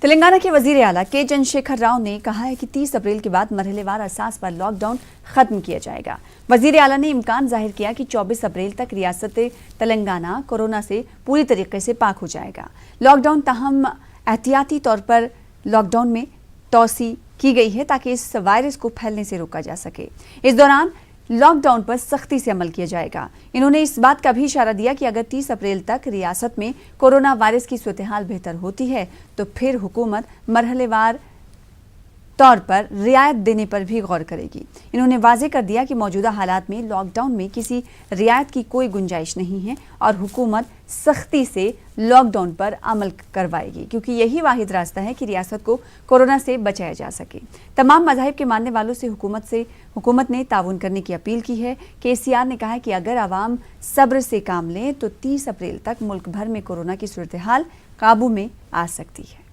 तेलंगाना के वजीर आला के चंद्रशेखर राव ने कहा है कि 30 अप्रैल के बाद मरहलेवार असास पर लॉकडाउन खत्म किया जाएगा। वजीर आला ने इम्कान जाहिर किया कि 24 अप्रैल तक रियासत तेलंगाना कोरोना से पूरी तरीके से पाक हो जाएगा। लॉकडाउन ताहम एहतियाती तौर पर लॉकडाउन में तोसी की गई है ताकि इस वायरस को फैलने से रोका जा सके। इस दौरान लॉकडाउन पर सख्ती से अमल किया जाएगा। इन्होंने इस बात का भी इशारा दिया कि अगर 30 अप्रैल तक रियासत में कोरोना वायरस की सूरत-ए-हाल बेहतर होती है तो फिर हुकूमत मरहलेवार तौर पर रियायत देने पर भी गौर करेगी। इन्होंने वाज़ेह कर दिया कि मौजूदा हालात में लॉकडाउन में किसी रियायत की कोई गुंजाइश नहीं है और हुकूमत सख्ती से लॉकडाउन पर अमल करवाएगी, क्योंकि यही वाहिद रास्ता है कि रियासत को कोरोना से बचाया जा सके। तमाम मज़ाहिब के मानने वालों से हुकूमत ने ताउन करने की अपील की है। KCR ने कहा है कि अगर आवाम सब्र से काम लें तो 30 अप्रैल तक मुल्क भर में कोरोना की सूरत-ए-हाल काबू में आ सकती है।